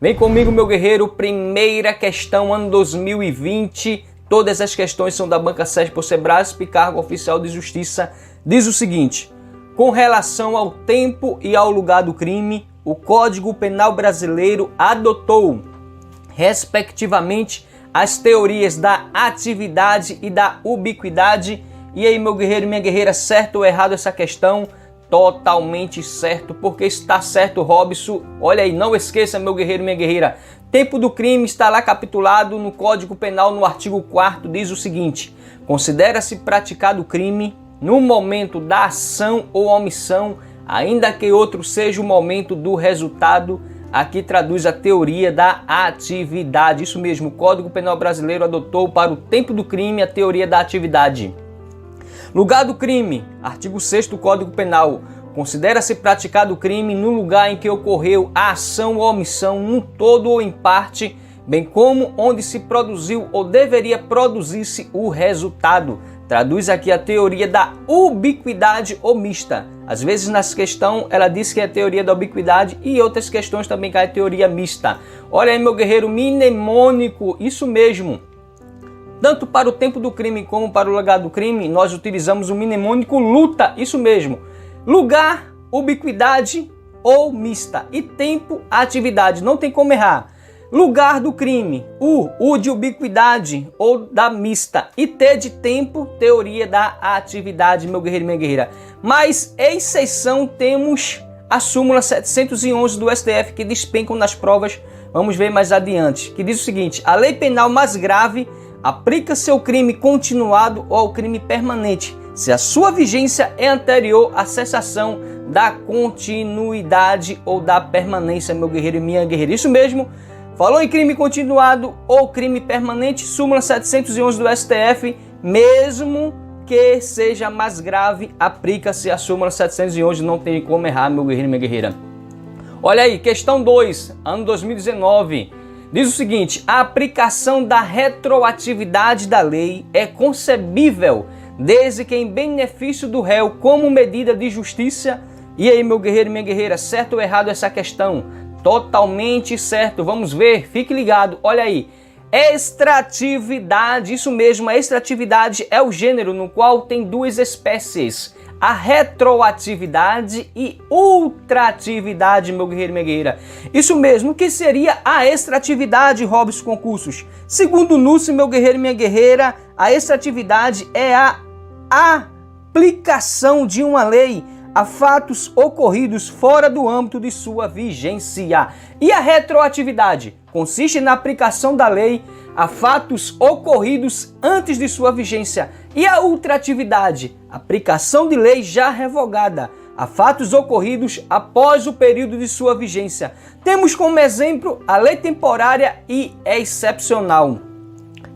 Vem comigo, meu guerreiro, primeira questão, ano 2020. Todas as questões são da Banca SESP por Sebrasp, cargo oficial de justiça. Diz o seguinte: com relação ao tempo e ao lugar do crime, o Código Penal brasileiro adotou, respectivamente, as teorias da atividade e da ubiquidade. E aí, meu guerreiro e minha guerreira, certo ou errado essa questão? Totalmente certo, porque está certo, Robson. Olha aí, não esqueça, meu guerreiro e minha guerreira, tempo do crime está lá capitulado no Código Penal, no artigo 4º, diz o seguinte: considera-se praticado o crime no momento da ação ou omissão, ainda que outro seja o momento do resultado. Aqui traduz a teoria da atividade. Isso mesmo, o Código Penal brasileiro adotou para o tempo do crime a teoria da atividade. Lugar do crime, artigo 6º do Código Penal. Considera-se praticado o crime no lugar em que ocorreu a ação ou omissão, num todo ou em parte, bem como onde se produziu ou deveria produzir-se o resultado. Traduz aqui a teoria da ubiquidade omista. Às vezes nessa questão ela diz que é a teoria da ubiquidade e outras questões também cai a teoria mista. Olha aí, meu guerreiro, mnemônico, isso mesmo. Tanto para o tempo do crime como para o lugar do crime, nós utilizamos o mnemônico luta, isso mesmo. Lugar, ubiquidade ou mista. E tempo, atividade, não tem como errar. Lugar do crime, U de ubiquidade ou da mista. E T de tempo, teoria da atividade, meu guerreiro e minha guerreira. Mas, exceção, temos a súmula 711 do STF, que despencam nas provas, vamos ver mais adiante, que diz o seguinte: a lei penal mais grave aplica-se ao crime continuado ou ao crime permanente, se a sua vigência é anterior à cessação da continuidade ou da permanência, meu guerreiro e minha guerreira. Isso mesmo, falou em crime continuado ou crime permanente, súmula 711 do STF, mesmo que seja mais grave, aplica-se a súmula 711, não tem como errar, meu guerreiro e minha guerreira. Olha aí, questão 2, ano 2019. Diz o seguinte: a aplicação da retroatividade da lei é concebível desde que em benefício do réu como medida de justiça. E aí, meu guerreiro e minha guerreira, certo ou errado essa questão? Totalmente certo. Vamos ver, fique ligado. Olha aí, extratividade, isso mesmo, a extratividade é o gênero no qual tem duas espécies: a retroatividade e ultratividade, meu guerreiro e minha guerreira. Isso mesmo, o que seria a extratividade, Robson Concursos? Segundo o NUSS, meu guerreiro e minha guerreira, a extratividade é a aplicação de uma lei a fatos ocorridos fora do âmbito de sua vigência. E a retroatividade consiste na aplicação da lei a fatos ocorridos antes de sua vigência. E a ultratividade, aplicação de lei já revogada a fatos ocorridos após o período de sua vigência. Temos como exemplo a lei temporária e excepcional.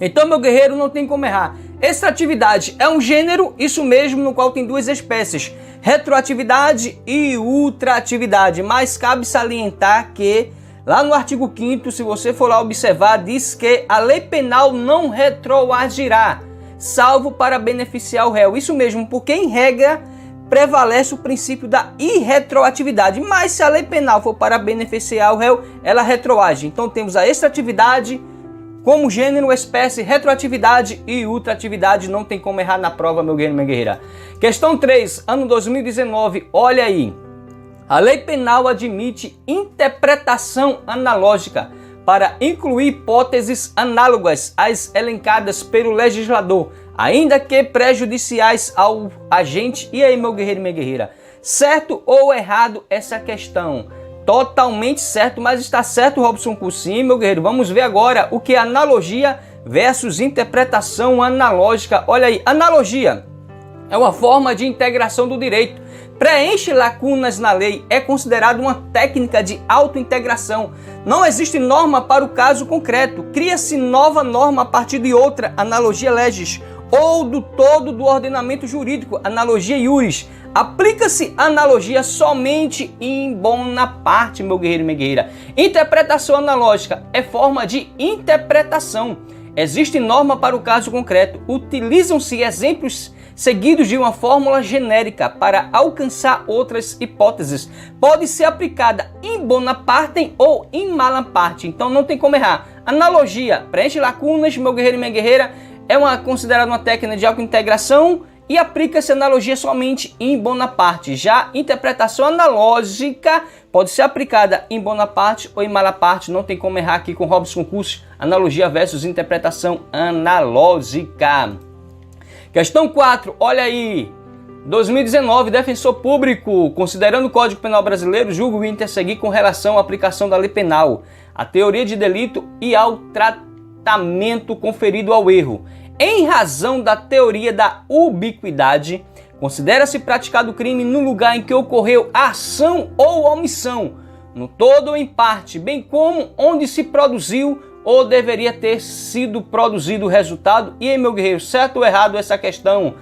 Então, meu guerreiro, não tem como errar. Extratividade é um gênero, isso mesmo, no qual tem duas espécies: retroatividade e ultratividade. Mas cabe salientar que lá no artigo 5º, se você for lá observar, diz que a lei penal não retroagirá, salvo para beneficiar o réu. Isso mesmo, porque em regra prevalece o princípio da irretroatividade. Mas se a lei penal for para beneficiar o réu, ela retroage. Então temos a extratividade como gênero, espécie, retroatividade e ultratividade. Não tem como errar na prova, meu guerreiro e minha guerreira. Questão 3, ano 2019, olha aí. A lei penal admite interpretação analógica para incluir hipóteses análogas às elencadas pelo legislador, ainda que prejudiciais ao agente. E aí, meu guerreiro e minha guerreira, certo ou errado essa questão? Totalmente certo, mas está certo, Robson Cursinho, meu guerreiro. Vamos ver agora o que é analogia versus interpretação analógica. Olha aí, analogia é uma forma de integração do direito. Preenche lacunas na lei, é considerado uma técnica de autointegração. Não existe norma para o caso concreto. Cria-se nova norma a partir de outra, analogia legis, ou do todo do ordenamento jurídico, analogia iuris. Aplica-se analogia somente em bona parte, meu guerreiro e minha guerreira. Interpretação analógica é forma de interpretação. Existe norma para o caso concreto. Utilizam-se exemplos seguidos de uma fórmula genérica para alcançar outras hipóteses. Pode ser aplicada em bona parte ou em mala parte. Então não tem como errar. Analogia, preenche lacunas, meu guerreiro e minha guerreira, é considerada uma técnica de autointegração e aplica-se analogia somente em bona parte. Já interpretação analógica pode ser aplicada em bona parte ou em mala parte. Não tem como errar aqui com Robson Concursos, analogia versus interpretação analógica. Questão 4, olha aí. 2019, defensor público, considerando o Código Penal brasileiro, julga o interseguir com relação à aplicação da lei penal, à teoria de delito e ao tratamento conferido ao erro. Em razão da teoria da ubiquidade, considera-se praticado o crime no lugar em que ocorreu a ação ou omissão, no todo ou em parte, bem como onde se produziu ou deveria ter sido produzido o resultado. E aí, meu guerreiro, certo ou errado essa questão?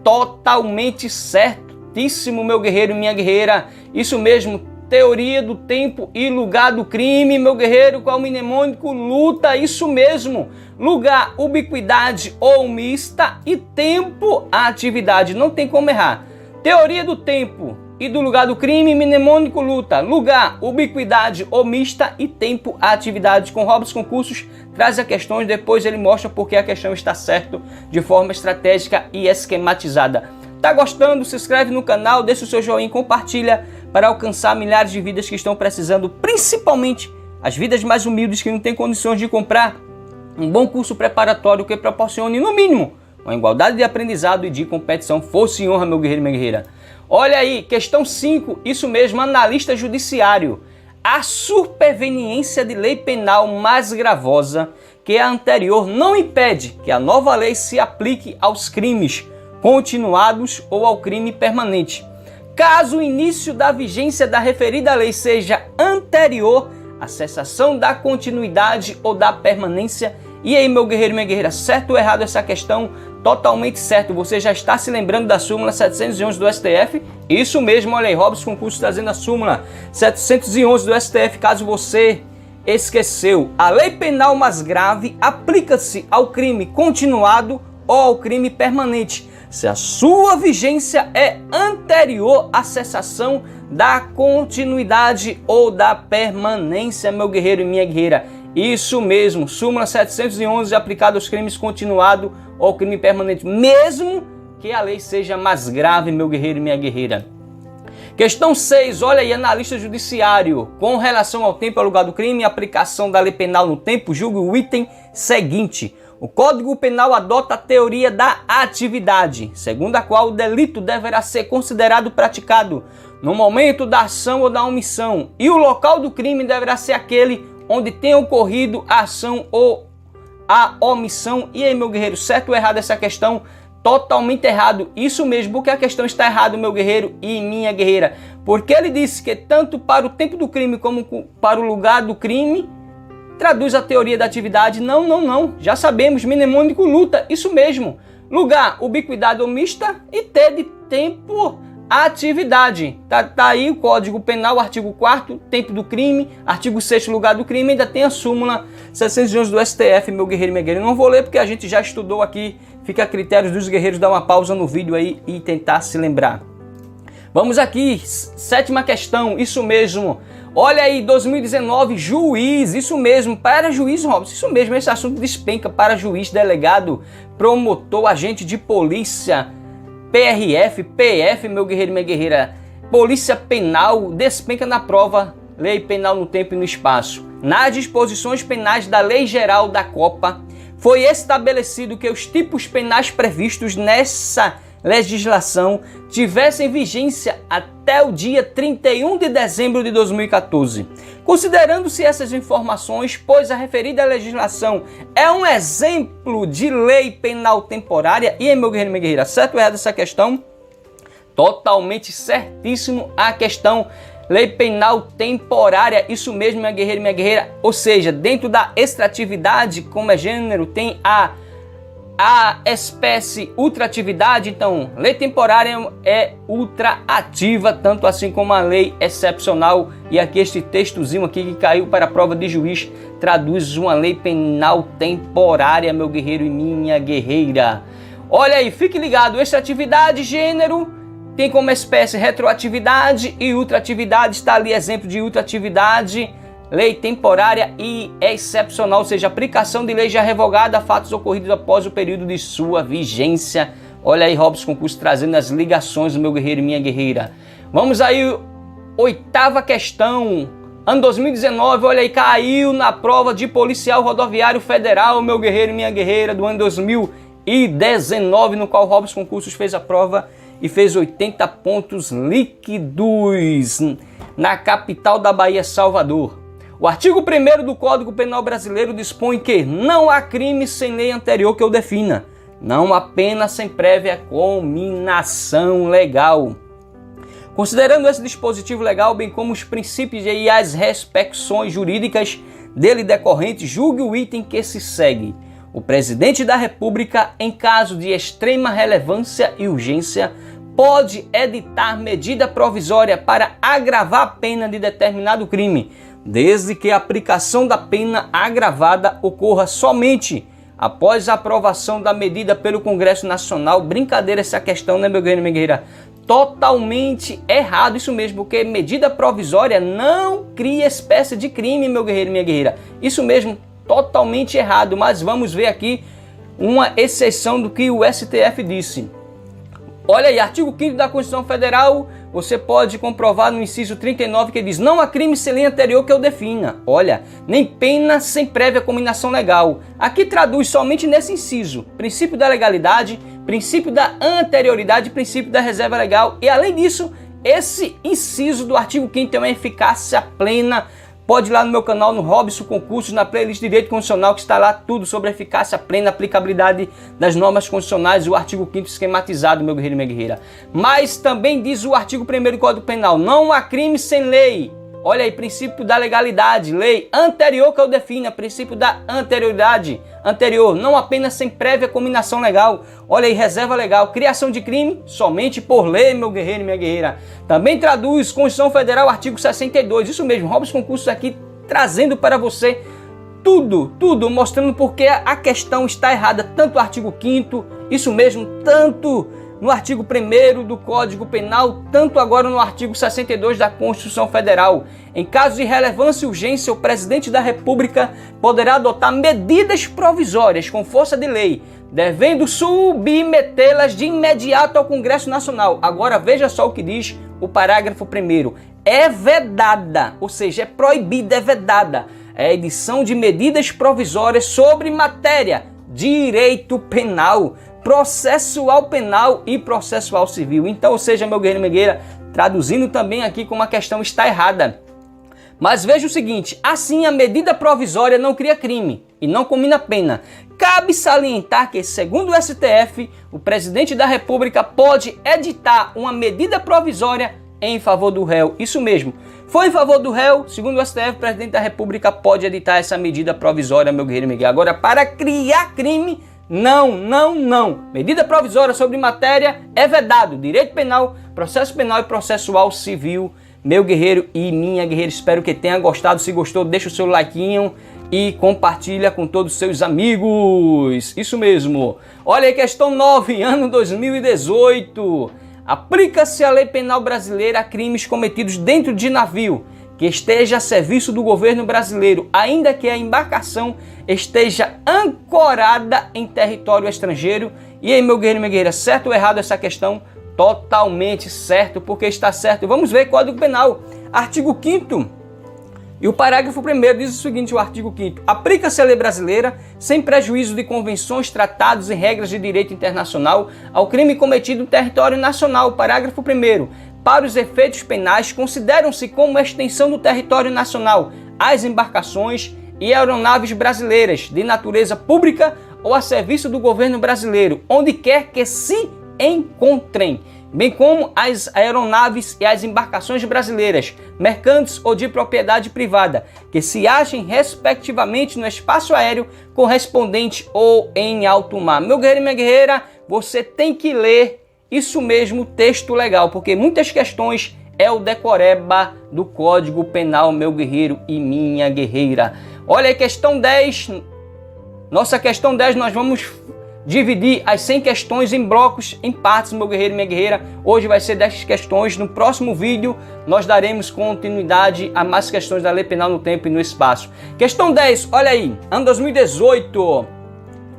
Totalmente certíssimo, meu guerreiro e minha guerreira. Isso mesmo, teoria do tempo e lugar do crime, meu guerreiro, qual mnemônico? Luta, isso mesmo. Lugar, ubiquidade ou mista, e tempo, a atividade. Não tem como errar. Teoria do tempo e do lugar do crime, mnemônico, luta. Lugar, ubiquidade ou mista, e tempo, a atividade. Com Robson Concursos, traz as questões, depois ele mostra porque a questão está certa de forma estratégica e esquematizada. Tá gostando? Se inscreve no canal, deixa o seu joinha e compartilha para alcançar milhares de vidas que estão precisando, principalmente as vidas mais humildes que não têm condições de comprar um bom curso preparatório que proporcione, no mínimo, uma igualdade de aprendizado e de competição. Força e honra, meu guerreiro e minha guerreira. Olha aí, questão 5, isso mesmo, analista judiciário. A superveniência de lei penal mais gravosa que a anterior não impede que a nova lei se aplique aos crimes continuados ou ao crime permanente. Caso o início da vigência da referida lei seja anterior à cessação da continuidade ou da permanência. E aí, meu guerreiro e minha guerreira, certo ou errado essa questão? Totalmente certo. Você já está se lembrando da súmula 711 do STF? Isso mesmo, olha aí, Robson Concursos trazendo a súmula 711 do STF, caso você esqueceu. A lei penal mais grave aplica-se ao crime continuado ou ao crime permanente, se a sua vigência é anterior à cessação da continuidade ou da permanência, meu guerreiro e minha guerreira. Isso mesmo, súmula 711 aplicada aos crimes continuados ou ao crime permanente, mesmo que a lei seja mais grave, meu guerreiro e minha guerreira. Questão 6, olha aí, analista judiciário. Com relação ao tempo e ao lugar do crime, aplicação da lei penal no tempo, julgue o item seguinte. O Código Penal adota a teoria da atividade, segundo a qual o delito deverá ser considerado praticado no momento da ação ou da omissão, e o local do crime deverá ser aquele onde tenha ocorrido a ação ou a omissão. E aí, meu guerreiro, certo ou errado essa questão? Totalmente errado. Isso mesmo, porque a questão está errada, meu guerreiro e minha guerreira. Porque ele disse que tanto para o tempo do crime como para o lugar do crime traduz a teoria da atividade. Não. Já sabemos, mnemônico, luta. Isso mesmo. Lugar, ubiquidade ou mista, e T de tempo, atividade. Tá aí o Código Penal, artigo 4º, tempo do crime, artigo 6º, lugar do crime, ainda tem a súmula 711 do STF, meu guerreiro e minha guerreira. Não vou ler porque a gente já estudou aqui, fica a critério dos guerreiros dar uma pausa no vídeo aí e tentar se lembrar. Vamos aqui, 7ª questão, isso mesmo. Olha aí, 2019, juiz, isso mesmo, para juiz, Robson, isso mesmo, esse assunto despenca para juiz, delegado, promotor, agente de polícia, PRF, PF, meu guerreiro e minha guerreira, polícia penal, despenca na prova, lei penal no tempo e no espaço. Nas disposições penais da Lei Geral da Copa, foi estabelecido que os tipos penais previstos nessa legislação tivessem vigência até o dia 31 de dezembro de 2014. Considerando-se essas informações, pois a referida legislação é um exemplo de lei penal temporária, e meu guerreiro e minha guerreira, certo ou errado essa questão? Totalmente certíssimo a questão. Lei penal temporária, isso mesmo, minha guerreira e minha guerreira, ou seja, dentro da extratividade, como é gênero, tem a a espécie ultraatividade, então, lei temporária é ultraativa, tanto assim como a lei excepcional. E aqui este textozinho aqui que caiu para a prova de juiz traduz uma lei penal temporária, meu guerreiro e minha guerreira. Olha aí, fique ligado, extratividade, gênero, tem como espécie retroatividade e ultraatividade, está ali exemplo de ultraatividade, lei temporária e excepcional, ou seja, aplicação de lei já revogada a fatos ocorridos após o período de sua vigência. Olha aí, Robson Concurso trazendo as ligações do meu guerreiro e minha guerreira. Vamos aí, oitava questão. Ano 2019, olha aí, caiu na prova de policial rodoviário federal, meu guerreiro e minha guerreira, do ano 2019, no qual Robson Concursos fez a prova e fez 80 pontos líquidos na capital da Bahia, Salvador. O artigo 1º do Código Penal Brasileiro dispõe que não há crime sem lei anterior que o defina. Não há pena sem prévia cominação legal. Considerando esse dispositivo legal, bem como os princípios e as repercussões jurídicas dele decorrentes, julgue o item que se segue. O presidente da República, em caso de extrema relevância e urgência, pode editar medida provisória para agravar a pena de determinado crime, desde que a aplicação da pena agravada ocorra somente após a aprovação da medida pelo Congresso Nacional. Brincadeira essa questão, né, meu guerreiro e minha guerreira? Totalmente errado isso mesmo, porque medida provisória não cria espécie de crime, meu guerreiro e minha guerreira. Isso mesmo, totalmente errado, mas vamos ver aqui uma exceção do que o STF disse. Olha aí, artigo 5º da Constituição Federal, você pode comprovar no inciso 39 que diz: não há crime sem lei anterior que o defina. Olha, nem pena sem prévia cominação legal. Aqui traduz somente nesse inciso: princípio da legalidade, princípio da anterioridade, princípio da reserva legal. E além disso, esse inciso do artigo 5º tem uma eficácia plena. Pode ir lá no meu canal, no Robson Concursos, na playlist de Direito Constitucional, que está lá tudo sobre eficácia plena, aplicabilidade das normas constitucionais e o artigo 5º esquematizado, meu guerreiro e minha guerreira. Mas também diz o artigo 1º do Código Penal: não há crime sem lei. Olha aí, princípio da legalidade, lei anterior que eu defina, princípio da anterioridade, anterior, não apenas sem prévia cominação legal. Olha aí, reserva legal, criação de crime somente por lei, meu guerreiro e minha guerreira. Também traduz Constituição Federal, artigo 62, isso mesmo, Robson Concursos aqui trazendo para você tudo, mostrando porque a questão está errada, tanto o artigo 5º, isso mesmo, tanto no artigo 1º do Código Penal, tanto agora no artigo 62 da Constituição Federal. Em caso de relevância e urgência, o presidente da República poderá adotar medidas provisórias com força de lei, devendo submetê-las de imediato ao Congresso Nacional. Agora veja só o que diz o parágrafo 1º. É vedada, ou seja, é proibida, é vedada a edição de medidas provisórias sobre matéria, direito penal, processual penal e processual civil. Então, ou seja, meu guerreiro e minha guerreira, traduzindo também aqui como a questão está errada. Mas veja o seguinte: assim a medida provisória não cria crime e não comina pena. Cabe salientar que, segundo o STF, o presidente da República pode editar uma medida provisória em favor do réu. Isso mesmo. Foi em favor do réu, segundo o STF, o presidente da República pode editar essa medida provisória, meu guerreiro e minha guerreira. Agora, para criar crime, não. Medida provisória sobre matéria é vedado. Direito penal, processo penal e processual civil. Meu guerreiro e minha guerreira, espero que tenha gostado. Se gostou, deixa o seu likeinho e compartilha com todos os seus amigos. Isso mesmo. Olha aí, questão 9, ano 2018. Aplica-se a lei penal brasileira a crimes cometidos dentro de navio que esteja a serviço do governo brasileiro, ainda que a embarcação esteja ancorada em território estrangeiro. E aí, meu guerreiro e minha guerreira, certo ou errado essa questão? Totalmente certo, porque está certo. Vamos ver Código Penal, artigo 5º. E o parágrafo 1º diz o seguinte, o artigo 5º. Aplica-se a lei brasileira, sem prejuízo de convenções, tratados e regras de direito internacional, ao crime cometido no território nacional. Parágrafo 1º. Para os efeitos penais, consideram-se como extensão do território nacional as embarcações e aeronaves brasileiras de natureza pública ou a serviço do governo brasileiro, onde quer que se encontrem. bem como as aeronaves e as embarcações brasileiras, mercantes ou de propriedade privada, que se achem respectivamente no espaço aéreo correspondente ou em alto mar. Meu guerreiro e minha guerreira, você tem que ler isso mesmo, texto legal, porque muitas questões é o decoreba do Código Penal, meu guerreiro e minha guerreira. Olha aí, questão 10. Nossa questão 10, nós vamos dividir as 100 questões em blocos, em partes, meu guerreiro e minha guerreira. Hoje vai ser 10 questões. No próximo vídeo, nós daremos continuidade a mais questões da Lei Penal no tempo e no espaço. Questão 10, olha aí. Ano 2018.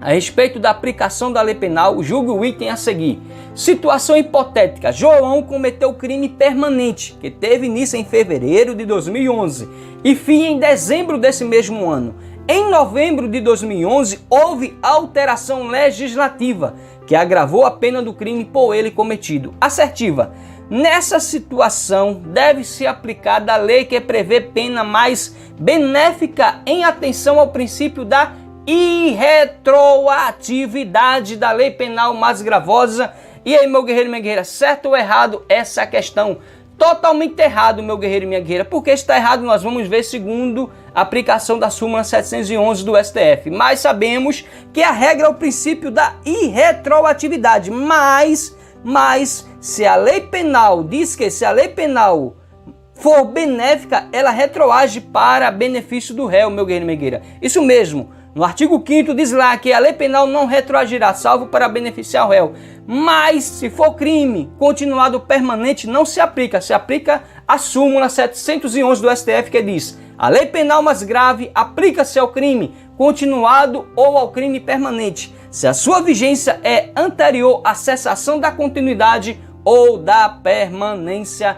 A respeito da aplicação da lei penal, julgue o item a seguir. Situação hipotética. João cometeu crime permanente, que teve início em fevereiro de 2011 e fim em dezembro desse mesmo ano. Em novembro de 2011, houve alteração legislativa que agravou a pena do crime por ele cometido. Assertiva. Nessa situação, deve ser aplicada a lei que prevê pena mais benéfica em atenção ao princípio da irretroatividade da lei penal mais gravosa. E aí, meu guerreiro e minha guerreira, certo ou errado essa questão? Totalmente errado, meu guerreiro e minha guerreira. Porque está errado, nós vamos ver segundo a aplicação da súmula 711 do STF. Mas sabemos que a regra é o princípio da irretroatividade. Mas se a lei penal diz que se a lei penal for benéfica, ela retroage para benefício do réu, meu guerreiro e minha guerreira. Isso mesmo. No artigo 5º diz lá que a lei penal não retroagirá, salvo para beneficiar o réu. Mas, se for crime continuado permanente, não se aplica. Se aplica a súmula 711 do STF, que diz: a lei penal mais grave aplica-se ao crime continuado ou ao crime permanente, se a sua vigência é anterior à cessação da continuidade ou da permanência.